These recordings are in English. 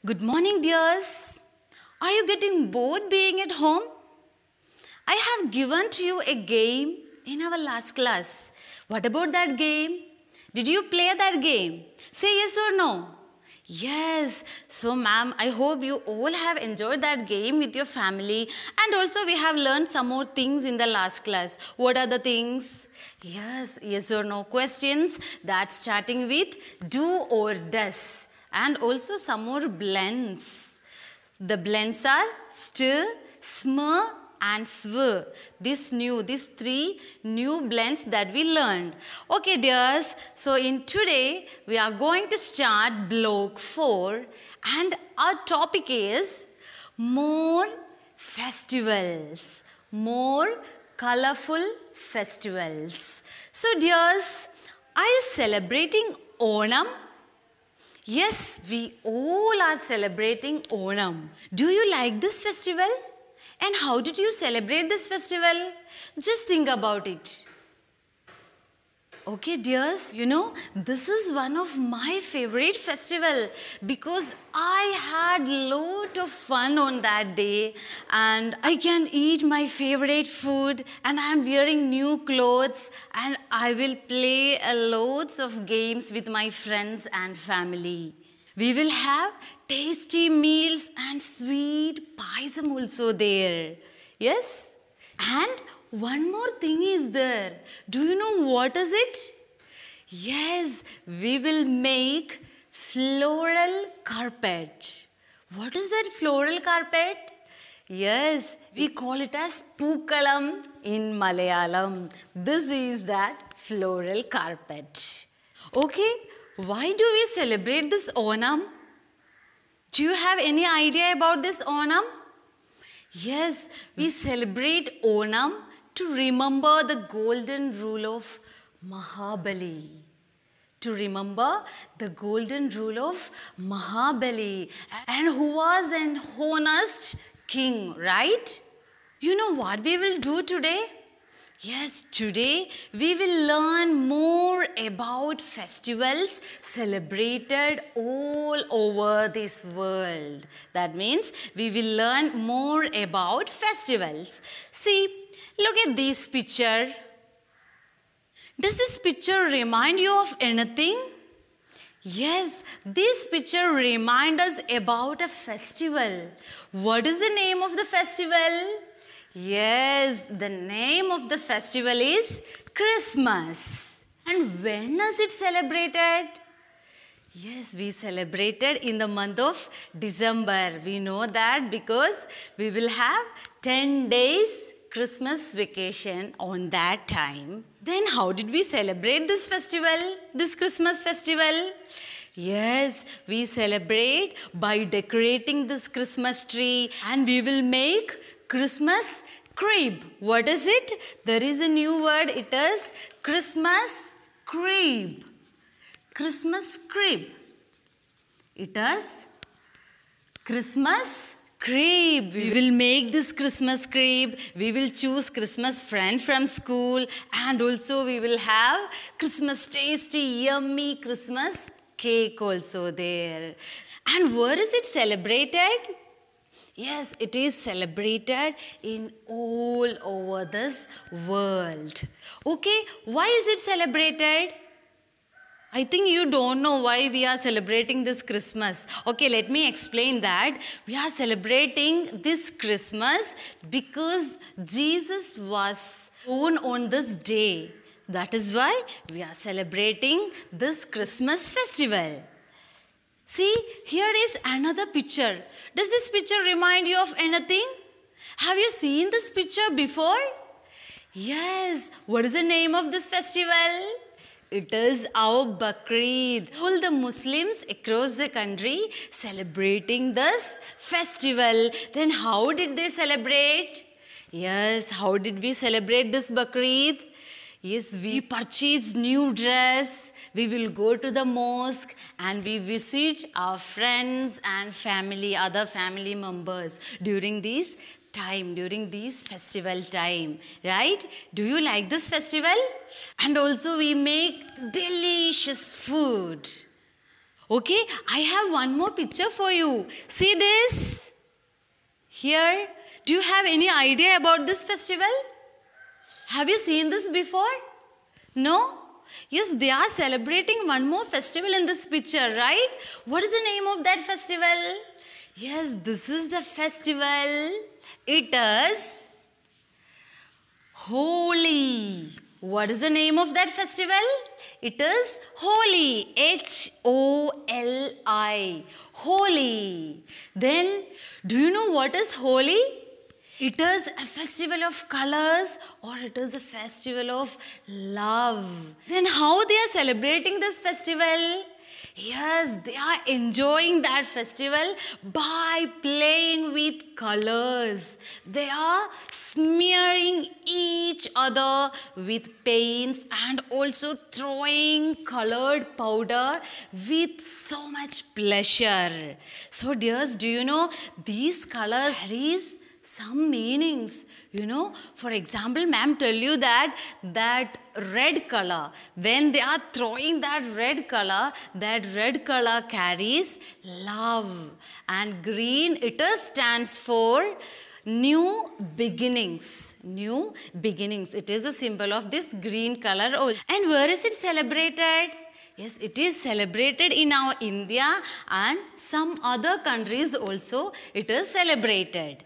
Good morning, dears. Are you getting bored being at home? I have given to you a game in our last class. What about that game? Did you play that game? Say yes or no. Yes. So, ma'am, I hope you all have enjoyed that game with your family. And also, we have learned some more things in the last class. What are the things? Yes or no questions. That's starting with do or does. And also some more blends. The blends are st, sm, and sw. These three new blends that we learned. Okay, dears. So in today we are going to start block 4, and our topic is more festivals, more colorful festivals. So, dears, are you celebrating Onam? Yes, we all are celebrating Onam. Do you like this festival? And how did you celebrate this festival? Just think about it. Okay, dears, this is one of my favorite festival because I had lot of fun on that day and I can eat my favorite food and I am wearing new clothes and I will play loads of games with my friends and family. We will have tasty meals and sweet paisam also there. Yes? And one more thing is there. Do you know what is it? Yes, we will make floral carpet. What is that floral carpet? Yes, we call it as Pookalam in Malayalam. This is that floral carpet. Okay, why do we celebrate this Onam? Do you have any idea about this Onam? Yes, we celebrate Onam to remember the golden rule of Mahabali. To remember the golden rule of Mahabali and who was an honest king, right? You know what we will do today? Yes, today we will learn more about festivals celebrated all over this world. That means we will learn more about festivals. See, look at this picture. Does this picture remind you of anything? Yes, this picture reminds us about a festival. What is the name of the festival? Yes, the name of the festival is Christmas. And when is it celebrated? Yes, we celebrated in the month of December. We know that because we will have 10 days Christmas vacation on that time. Then how did we celebrate this festival, this Christmas festival? Yes, we celebrate by decorating this Christmas tree and we will make Christmas crib. What is it? There is a new word. It is Christmas crib. Christmas crib. It is Christmas crib. We will make this Christmas crib. We will choose Christmas friend from school and also we will have Christmas tasty, yummy Christmas cake also there. And where is it celebrated? Yes, it is celebrated in all over this world. Okay, why is it celebrated? I think you don't know why we are celebrating this Christmas. Okay, let me explain that. We are celebrating this Christmas because Jesus was born on this day. That is why we are celebrating this Christmas festival. See, here is another picture. Does this picture remind you of anything? Have you seen this picture before? Yes. What is the name of this festival? It is our Bakrid. All the Muslims across the country celebrating this festival. Then how did they celebrate? Yes, how did we celebrate this Bakrid? Yes, we purchased new dress. We will go to the mosque and we visit our friends and family, other family members during this time, during this festival time, right? Do you like this festival? And also we make delicious food. Okay, I have one more picture for you. See this? Here, do you have any idea about this festival? Have you seen this before? No? Yes, they are celebrating one more festival in this picture, right? What is the name of that festival? Yes, this is the festival. It is Holi. What is the name of that festival? It is Holi. H-O-L-I. Holi. Then, do you know what is Holi? It is a festival of colors, or it is a festival of love. Then how they are celebrating this festival? Yes, they are enjoying that festival by playing with colors. They are smearing each other with paints and also throwing colored powder with so much pleasure. So dears, do you know these colors carries some meanings? You know, for example, ma'am tell you that red color, when they are throwing that red color carries love. And green, it stands for new beginnings. New beginnings. It is a symbol of this green color. And where is it celebrated? Yes, it is celebrated in our India and some other countries also it is celebrated.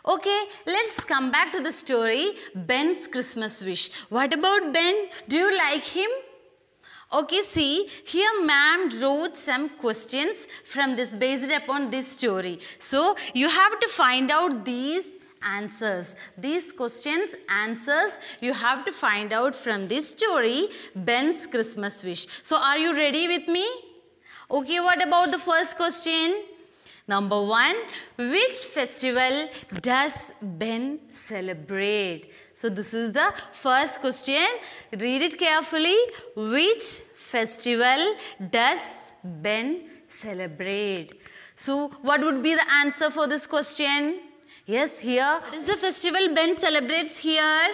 Okay, let's come back to the story, Ben's Christmas wish. What about Ben? Do you like him? Okay, see, here ma'am wrote some questions from this based upon this story. So, you have to find out these answers. These questions, answers, you have to find out from this story, Ben's Christmas wish. So, are you ready with me? Okay, what about the first question? Number 1, which festival does Ben celebrate? So this is the first question. Read it carefully. Which festival does Ben celebrate? So what would be the answer for this question? Yes, here is the festival Ben celebrates here.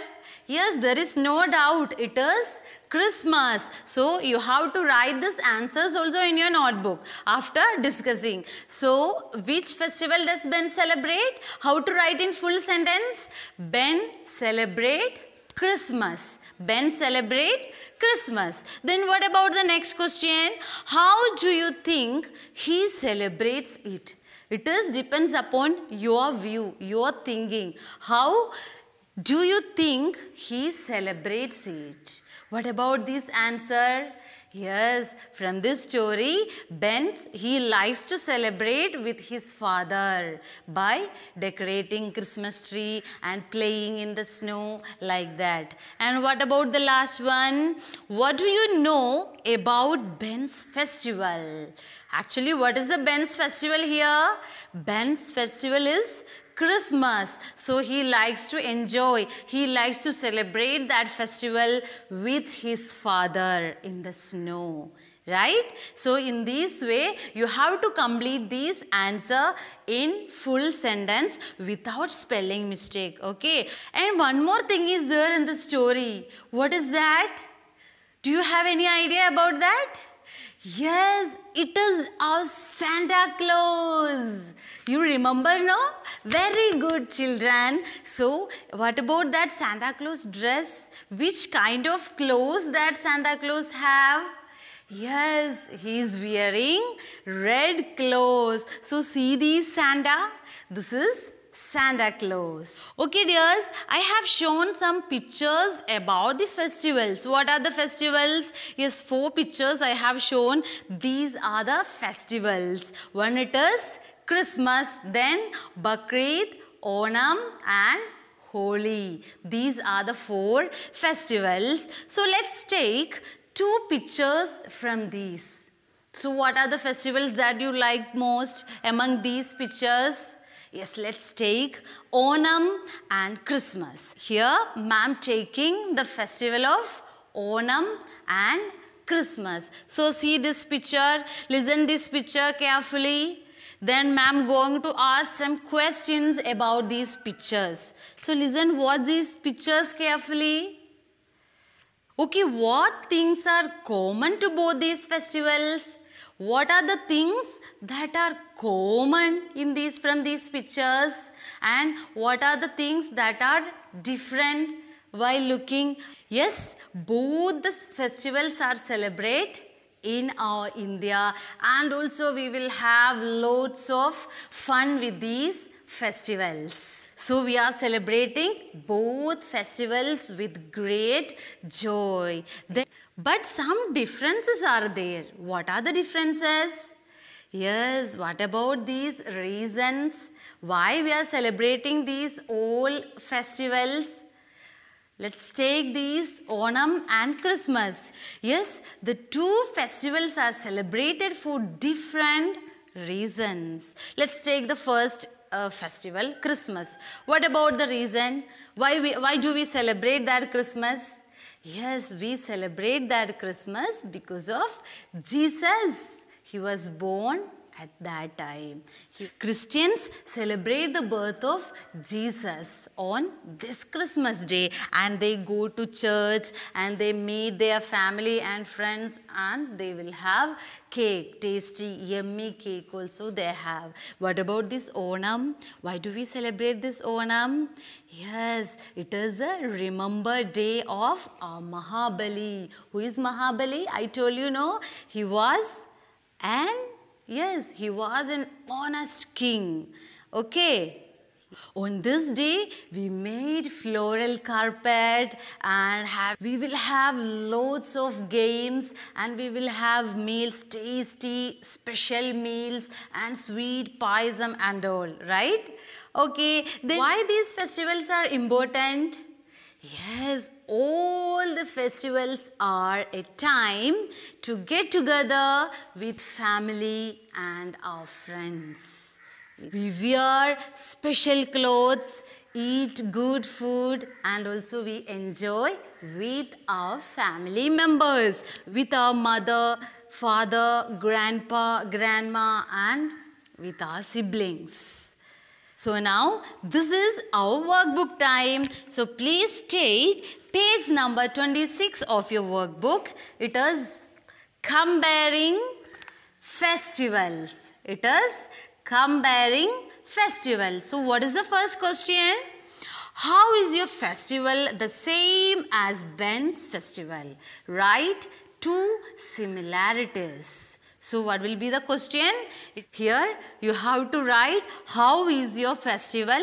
Yes, there is no doubt. It is Christmas. So, you have to write these answers also in your notebook after discussing. So, which festival does Ben celebrate? How to write in full sentence? Ben celebrate Christmas. Ben celebrate Christmas. Then what about the next question? How do you think he celebrates it? It depends upon your view, your thinking. How do you think he celebrates it? What about this answer? Yes, from this story, he likes to celebrate with his father by decorating Christmas tree and playing in the snow like that. And what about the last one? What do you know about Ben's festival? Actually, what is the Ben's festival here? Ben's festival is Christmas. So he likes to enjoy, he likes to celebrate that festival with his father in the snow. Right? So in this way, you have to complete this answer in full sentence without spelling mistake. Okay? And one more thing is there in the story. What is that? Do you have any idea about that? Yes, it is our Santa Claus. You remember, no? Very good, children. So, what about that Santa Claus dress? Which kind of clothes that Santa Claus have? Yes, he is wearing red clothes. So, see these Santa? This is Santa Claus. Okay dears, I have shown some pictures about the festivals. What are the festivals? Yes, 4 pictures I have shown. These are the festivals. One it is Christmas, then Bakrid, Onam and Holi. These are the 4 festivals. So let's take 2 pictures from these. So what are the festivals that you like most among these pictures? Yes, let's take Onam and Christmas. Here, ma'am taking the festival of Onam and Christmas. So, see this picture, listen this picture carefully. Then, ma'am going to ask some questions about these pictures. So, listen what these pictures carefully. Okay, what things are common to both these festivals? what are the things that are common in these from these pictures and what are the things that are different while looking. Yes, both the festivals are celebrated in our India, and also we will have loads of fun with these festivals. So we are celebrating both festivals with great joy. But some differences are there. What are the differences? Yes, what about these reasons why we are celebrating these all festivals? Let's take these Onam and Christmas. Yes, the two festivals are celebrated for different reasons. Let's take the first festival, Christmas. What about the reason? Why do we celebrate that Christmas? Yes, we celebrate that Christmas because of Jesus. He was born at that time. Christians celebrate the birth of Jesus on this Christmas day, and they go to church and they meet their family and friends, and they will have cake, tasty, yummy cake also they have. What about this Onam? Why do we celebrate this Onam? Yes, it is a remember day of Mahabali. Who is Mahabali? I told you, no, he was he was an honest king. Okay. On this day, we made floral carpet and we will have loads of games and we will have meals, tasty, special meals and sweet paisam and all, right? Okay, then why these festivals are important? Yes, all the festivals are a time to get together with family and our friends. We wear special clothes, eat good food, and also we enjoy with our family members, with our mother, father, grandpa, grandma, and with our siblings. So now, this is our workbook time. So please take page number 26 of your workbook. It is comparing festivals. It is comparing festivals. So what is the first question? How is your festival the same as Ben's festival? Write two similarities. So what will be the question? Here you have to write how is your festival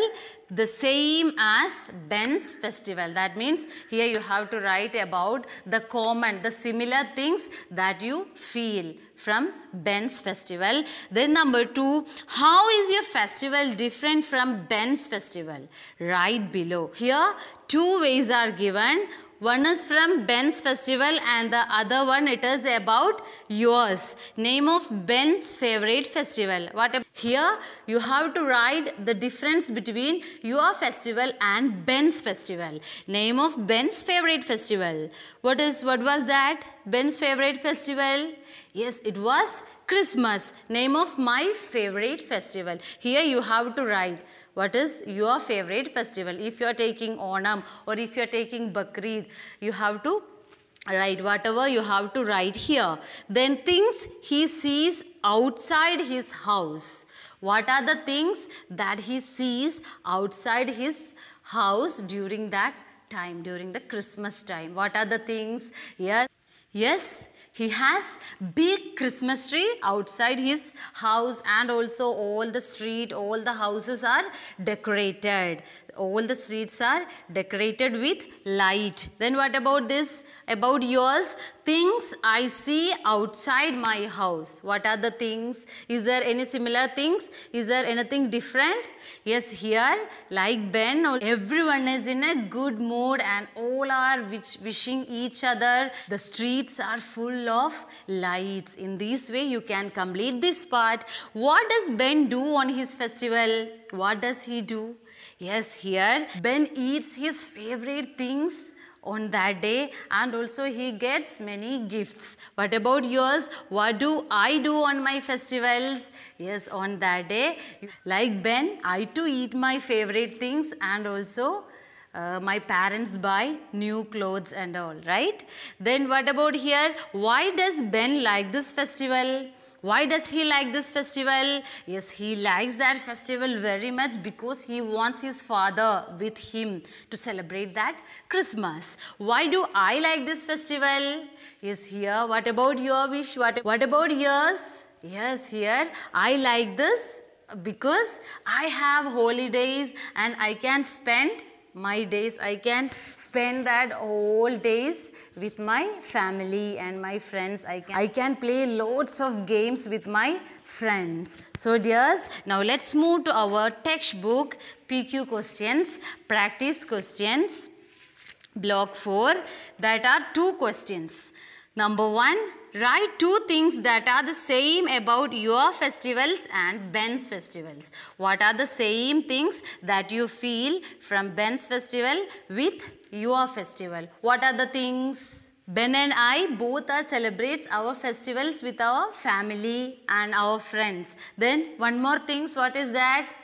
the same as Ben's festival. That means here you have to write about the common, the similar things that you feel from Ben's festival. Then number 2, how is your festival different from Ben's festival? Write below. Here 2 ways are given. One is from Ben's festival and the other one it is about yours. Name of Ben's favorite festival. Here you have to write the difference between your festival and Ben's festival. Name of Ben's favorite festival. What was that? Ben's favorite festival? Yes, it was Christmas. Name of my favorite festival. Here you have to write what is your favorite festival. If you are taking Onam or if you are taking Bakrid, you have to write whatever you have to write here. Then things he sees outside his house. What are the things that he sees outside his house during that time, during the Christmas time? What are the things? Yes, he has big Christmas tree outside his house, and also all the street, all the houses are decorated. All the streets are decorated with light. Then what about this? About yours? Things I see outside my house. What are the things? Is there any similar things? Is there anything different? Yes, here like Ben, everyone is in a good mood and all are wishing each other. The streets are full of lights. In this way you can complete this part. What does Ben do on his festival? What does he do? Yes, here Ben eats his favorite things on that day and also he gets many gifts. What about yours? What do I do on my festivals? Yes, on that day, like Ben, I too eat my favorite things and also my parents buy new clothes and all, right? Then what about here? Why does Ben like this festival? Why does he like this festival? Yes, he likes that festival very much because he wants his father with him to celebrate that Christmas. Why do I like this festival? Yes, here, what about your wish? What about yours? Yes, here, I like this because I have holidays and I can spend my days, I can spend that all days with my family and my friends. I can play lots of games with my friends. So dears, now let's move to our textbook PQ questions, practice questions, block 4. That are 2 questions. Number 1, write 2 things that are the same about your festivals and Ben's festivals. What are the same things that you feel from Ben's festival with your festival? What are the things? Ben and I both are celebrates our festivals with our family and our friends. Then one more thing, what is that?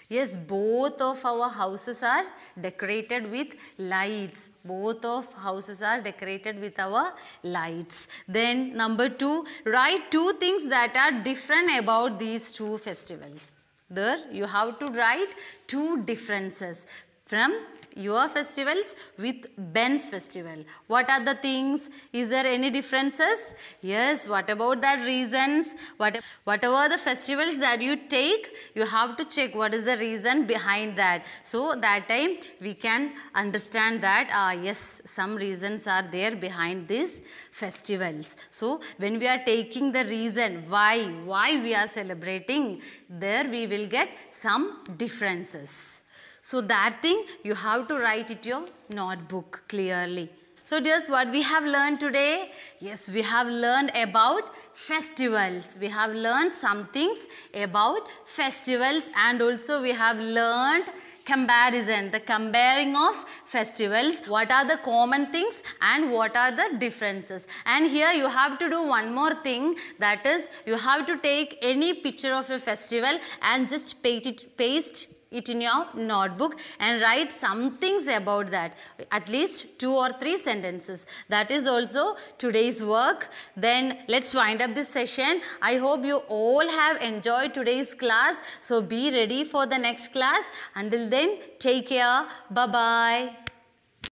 Yes, both of our houses are decorated with lights. Both of houses are decorated with our lights. Then number 2, write 2 things that are different about these 2 festivals. There you have to write 2 differences from your festivals with Ben's festival. What are the things? Is there any differences? Yes, what about that reasons? Whatever the festivals that you take, you have to check what is the reason behind that. So that time we can understand that yes, some reasons are there behind these festivals. So when we are taking the reason why we are celebrating, there we will get some differences. So that thing you have to write it your notebook clearly. So dears, what we have learned today? Yes, we have learned about festivals. We have learned some things about festivals, and also we have learned comparison, the comparing of festivals. What are the common things and what are the differences? And here you have to do one more thing, that is you have to take any picture of a festival and just paste it in your notebook and write some things about that, at least 2 or 3 sentences. That is also today's work. Then let's wind up this session. I hope you all have enjoyed today's class. So be ready for the next class. Until then, take care. Bye-bye.